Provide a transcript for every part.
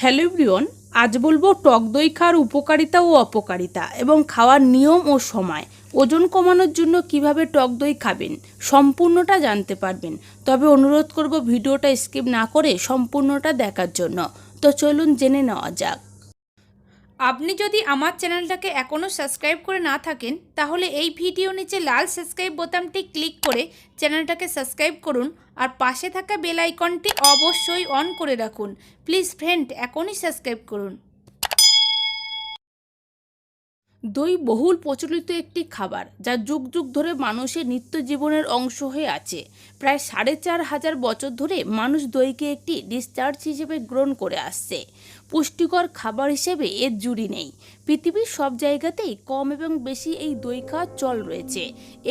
Hello everyone, আজ বলবো টক দই খাওয়ার উপকারিতা ও অপকারিতা এবং খাওয়ার নিয়ম ও সময়। ওজন কমানোর জন্য কিভাবে টক দই খাবেন সম্পূর্ণটা জানতে পারবেন। তবে অনুরোধ করব ভিডিওটা স্কিপ না করে সম্পূর্ণটা দেখার জন্য। তো চলুন জেনে নেওয়া যাক। আপনি যদি আমার চ্যানেলটাকে এখনও সাবস্ক্রাইব করে না থাকেন তাহলে এই ভিডিও নিচে লাল সাবস্ক্রাইব বোতামটি ক্লিক করে চ্যানেলটাকে সাবস্ক্রাইব করুন আর পাশে থাকা বেল আইকনটি অবশ্যই অন করে রাখুন। প্লিজ ফ্রেন্ড, এখনই সাবস্ক্রাইব করুন। দই বহুল প্রচলিত একটি খাবার যা যুগ যুগ ধরে মানুষের নিত্য জীবনের অংশ হয়ে আছে। প্রায় 4,500 বছর ধরে মানুষ দইকে একটি ডিসচার্জ হিসেবে গ্রহণ করে আসছে। পুষ্টিকর খাবার হিসেবে এর জুড়ি নেই। পৃথিবীর সব জায়গাতেই কম এবং বেশি এই দই খাওয়ার চল রয়েছে।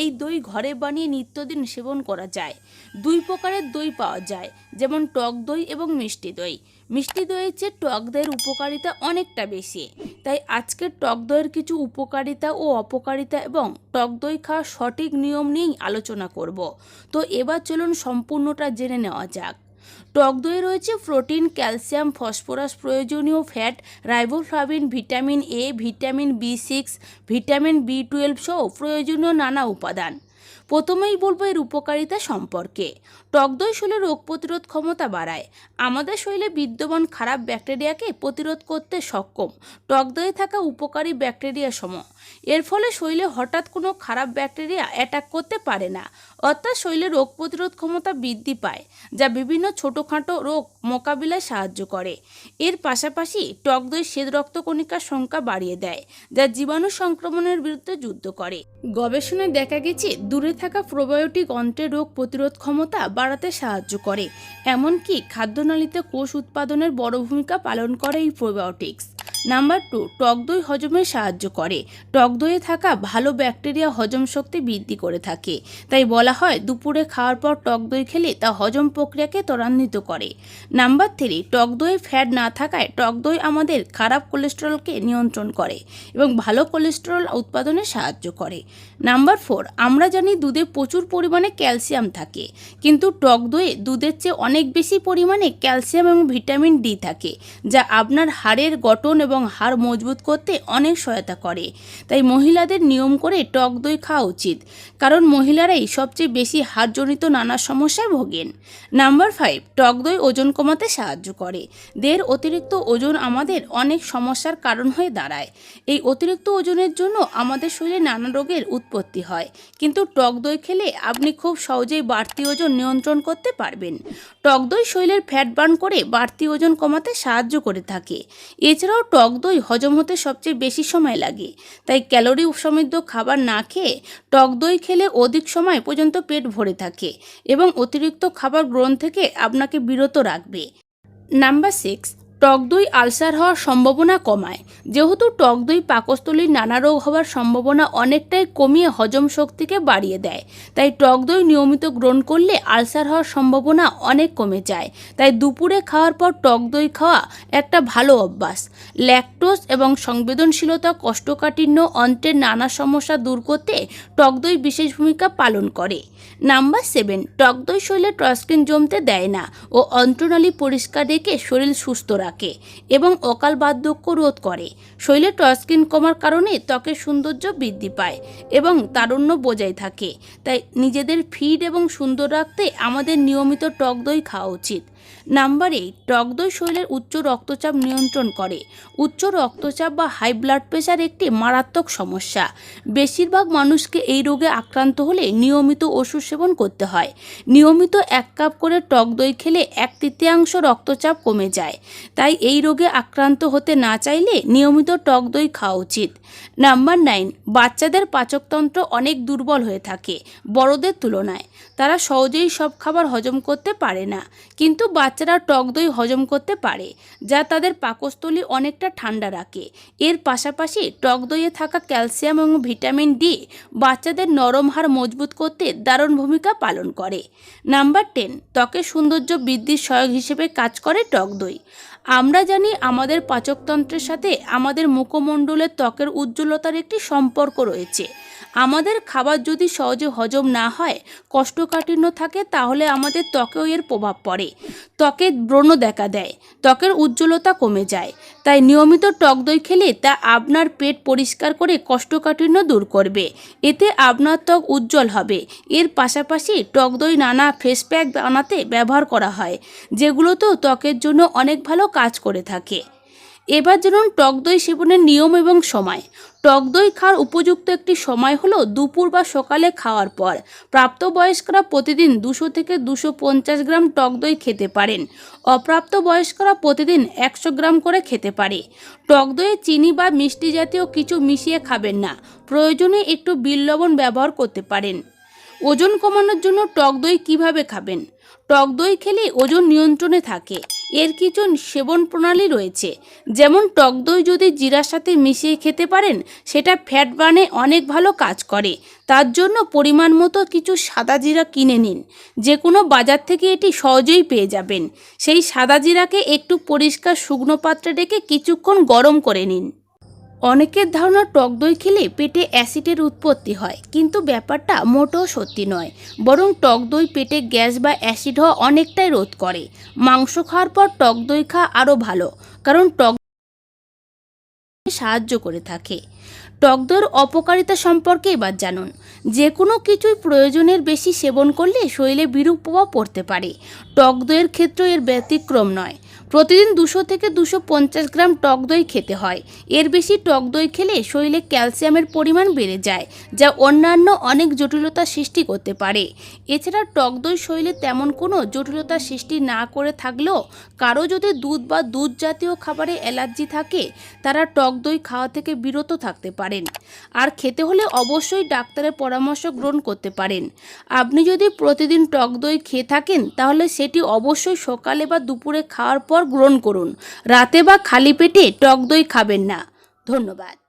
এই দই ঘরে বানিয়ে নিত্যদিন সেবন করা যায়। দুই প্রকারের দই পাওয়া যায়, যেমন টক দই এবং মিষ্টি দই। মিষ্টি দইয়ের চেয়ে টক দইয়ের উপকারিতা অনেকটা বেশি। তাই আজকের টক দইয়ের কিছু উপকারিতা ও অপকারিতা এবং টক দই খাওয়ার সঠিক নিয়ম নিয়েই আলোচনা করব। তো এবার চলুন সম্পূর্ণটা জেনে নেওয়া যাক। টক দইয়ে রয়েছে প্রোটিন, ক্যালসিয়াম, ফসফরাস, প্রয়োজনীয় fat, riboflavin, vitamin A, vitamin বি6, vitamin বি12 সহ প্রয়োজনীয় নানা উপাদান। প্রথমেই বলবো এর উপকারিতা সম্পর্কে। টক দই শরীরে রোগ প্রতিরোধ ক্ষমতা বাড়ায়। আমাদের শরীরে বিদ্যমান খারাপ ব্যাকটেরিয়াকে প্রতিরোধ করতে সক্ষম টক দইয়ে থাকা উপকারী ব্যাকটেরিয়া সমূহ। এর ফলে শরীরে হঠাৎ কোনো খারাপ ব্যাকটেরিয়া অ্যাটাক করতে পারে না, অর্থাৎ শরীরে রোগ প্রতিরোধ ক্ষমতা বৃদ্ধি পায়, যা বিভিন্ন ছোটোখাটো রোগ মোকাবিলায় সাহায্য করে। এর পাশাপাশি টক দই শ্বেত রক্তকণিকার সংখ্যা বাড়িয়ে দেয়, যা জীবাণু সংক্রমণের বিরুদ্ধে যুদ্ধ করে। গবেষণায় দেখা গেছে দূরে থাকা প্রোবায়োটিক অন্ত্রের রোগ প্রতিরোধ ক্ষমতা বাড়াতে সাহায্য করে। এমনকি খাদ্যনালীতে কোষ উৎপাদনের বড় ভূমিকা পালন করে এই প্রোবায়োটিক্স। নাম্বার 2, টক দই হজমে সাহায্য করে। টক দইয়ে থাকা ভালো ব্যাকটেরিয়া হজম শক্তি বৃদ্ধি করে থাকে। তাই বলা হয় দুপুরে খাওয়ার পর টক দই খেলে তা হজম প্রক্রিয়াকে ত্বরান্বিত করে। নাম্বার 3, টক দইয়ে ফ্যাট না থাকায় টক দই আমাদের খারাপ কোলেস্টেরলকে নিয়ন্ত্রণ করে এবং ভালো কোলেস্টেরল উৎপাদনে সাহায্য করে। নাম্বার 4, আমরা জানি দুধে প্রচুর পরিমাণে ক্যালসিয়াম থাকে, কিন্তু টক দইয়ে দুধের চেয়ে অনেক বেশি পরিমাণে ক্যালসিয়াম এবং ভিটামিন ডি থাকে, যা আপনার হাড়ের গঠন এবং হাড় মজবুত করতে অনেক সহায়তা করে। তাই মহিলাদের নিয়ম করে টক দই খাওয়া উচিত, কারণ মহিলারাই সবচেয়ে বেশি হাড়জনিত নানা সমস্যায় ভোগেন। নাম্বার 5, টক দই ওজন কমাতে সাহায্য করে। দেহের অতিরিক্ত ওজন আমাদের অনেক সমস্যার কারণ হয়ে দাঁড়ায়। এই অতিরিক্ত ওজনের জন্য আমাদের শরীরে নানা রোগের উৎপত্তি হয়, কিন্তু টক দই খেলে আপনি খুব সহজেই বাড়তি ওজন নিয়ন্ত্রণ করতে পারবেন। টক দই শরীরের ফ্যাট বার্ন করে বাড়তি ওজন কমাতে সাহায্য করে থাকে। এছাড়াও টক দই হজম হতে সবচেয়ে বেশি সময় লাগে। তাই ক্যালোরি সমৃদ্ধ খাবার না খেয়ে টক দই খেলে অধিক সময় পর্যন্ত পেট ভরে থাকে এবং অতিরিক্ত খাবার গ্রহণ থেকে আপনাকে বিরত রাখবে। নাম্বার 6, টক দই আলসার হওয়ার সম্ভাবনা কমায়। যেহেতু টক দই পাকস্থলীর নানা রোগ হওয়ার সম্ভাবনা অনেকটাই কমিয়ে হজম শক্তিকে বাড়িয়ে দেয়। তাই টক দই নিয়মিত গ্রহণ করলে আলসার হওয়ার সম্ভাবনা অনেক কমে যায়। তাই দুপুরে খাওয়ার পর টক দই খাওয়া একটা ভালো অভ্যাস। ল্যাকটোজ এবং সংবেদনশীলতা, কোষ্ঠকাঠিন্য, অন্ত্রের নানা সমস্যা দূর করতে টক দই বিশেষ ভূমিকা পালন করে। নাম্বার 7, টক দই শরীরে টক্সিন জমতে দেয় না ও অন্ত্রনালী পরিষ্কার রেখে শরীর সুস্থ রাখে এবং অকাল বার্ধক্য রোধ করে। শরীরে টক্সিন কমার কারণে ত্বকের সৌন্দর্য বৃদ্ধি পায় এবং তারুণ্য বজায় থাকে। তাই নিজেদের ফিট এবং সুন্দর রাখতে আমাদের নিয়মিত টক দই খাওয়া উচিত। নাম্বার 8, টক দই শরীরের উচ্চ রক্তচাপ নিয়ন্ত্রণ করে। উচ্চ রক্তচাপ বা হাই ব্লাড প্রেশার একটি মারাত্মক সমস্যা। বেশিরভাগ মানুষকে এই রোগে আক্রান্ত হলে নিয়মিত ওষুধ সেবন করতে হয়। নিয়মিত 1 কাপ করে টক দই খেলে 1/3 রক্তচাপ কমে যায়। তাই এই রোগে আক্রান্ত হতে না চাইলে নিয়মিত টক দই খাওয়া উচিত। নাম্বার 9, বাচ্চাদের পাচকতন্ত্র অনেক দুর্বল হয়ে থাকে বড়দের তুলনায়। তারা সহজেই সব খাবার হজম করতে পারে না, কিন্তু বাচ্চারা টক দই হজম করতে পারে, যা তাদের পাকস্থলী অনেকটা ঠান্ডা রাখে। এর পাশাপাশি টক দইয়ে থাকা ক্যালসিয়াম এবং ভিটামিন ডি বাচ্চাদের নরম হাড় মজবুত করতে দারুণ ভূমিকা পালন করে। নাম্বার 10, ত্বকের সৌন্দর্য বৃদ্ধির সহায়ক হিসেবে কাজ করে টক দই। আমরা জানি আমাদের পাচকতন্ত্রের সাথে আমাদের মুখমণ্ডলের ত্বকের উজ্জ্বলতার একটি সম্পর্ক রয়েছে। আমাদের খাবার যদি সহজে হজম না হয়, কোষ্ঠকাঠিন্য থাকে, তাহলে আমাদের ত্বকেও এর প্রভাব পড়ে। ত্বকে ব্রণ দেখা দেয়, ত্বকের উজ্জ্বলতা কমে যায়। তাই নিয়মিত টক দই খেলে তা আপনার পেট পরিষ্কার করে কোষ্ঠকাঠিন্য দূর করবে। এতে আপনার ত্বক উজ্জ্বল হবে। এর পাশাপাশি টক দই নানা ফেস প্যাক বানাতে ব্যবহার করা হয়, যেগুলোতেও ত্বকের জন্য অনেক ভালো কাজ করে থাকে। এবার জানুন টক দই সেবনের নিয়ম এবং সময়। টক দই খাওয়ার উপযুক্ত একটি সময় হলো দুপুর বা সকালে খাওয়ার পর। প্রাপ্তবয়স্করা প্রতিদিন 200 থেকে 250 গ্রাম টক দই খেতে পারেন। অপ্রাপ্তবয়স্করা প্রতিদিন 100 গ্রাম করে খেতে পারে। টক দইয়ে চিনি বা মিষ্টি জাতীয় কিছু মিশিয়ে খাবেন না। প্রয়োজনে একটু বিট লবণ ব্যবহার করতে পারেন। ওজন কমানোর জন্য টক দই কীভাবে খাবেন? টক দই খেলে ওজন নিয়ন্ত্রণে থাকে। এর কিছু সেবন প্রণালী রয়েছে, যেমন টক দই যদি জিরার সাথে মিশিয়ে খেতে পারেন, সেটা ফ্যাট বার্নে অনেক ভালো কাজ করে। তার জন্য পরিমাণ মতো কিছু সাদা জিরা কিনে নিন। যে কোনো বাজার থেকে এটি সহজেই পেয়ে যাবেন। সেই সাদা জিরাকে একটু পরিষ্কার শুকনো পাত্রে রেখে কিছুক্ষণ গরম করে নিন। অনেকের ধারণা টক দই খেলে পেটে অ্যাসিডের উৎপত্তি হয়, কিন্তু ব্যাপারটা মোটেও সত্যি নয়। বরং টক দই পেটে গ্যাস বা অ্যাসিড হওয়া অনেকটাই রোধ করে। মাংস খাওয়ার পর টক দই খাওয়া আরও ভালো, কারণ টক সাহায্য করে থাকে। টক দইয়ের অপকারিতা সম্পর্কে এবার জানুন। যে কোনো কিছুই প্রয়োজনের বেশি সেবন করলে শরীরে বিরূপ প্রভাব পড়তে পারে। টক দইয়ের ক্ষেত্রে এর ব্যতিক্রম নয়। প্রতিদিন 200 থেকে 250 গ্রাম টক দই খেতে হয়। এর বেশি টক দই খেলে শরীরে ক্যালসিয়ামের পরিমাণ বেড়ে যায়, যা অন্যান্য অনেক জটিলতা সৃষ্টি করতে পারে। এছাড়া টক দই শরীরে তেমন কোনো জটিলতা সৃষ্টি না করে থাকলেও কারো যদি দুধ বা দুধ জাতীয় খাবারে অ্যালার্জি থাকে, তারা টক দই খাওয়া থেকে বিরত থাকতে পারেন। আর খেতে হলে অবশ্যই ডাক্তারের পরামর্শ গ্রহণ করতে পারেন। আপনি যদি প্রতিদিন টক দই খেয়ে থাকেন, তাহলে সেটি অবশ্যই সকালে বা দুপুরে খাওয়ার পর গ্রহণ করুন। রাতে বা খালি পেটে টক দই খাবেন না। ধন্যবাদ।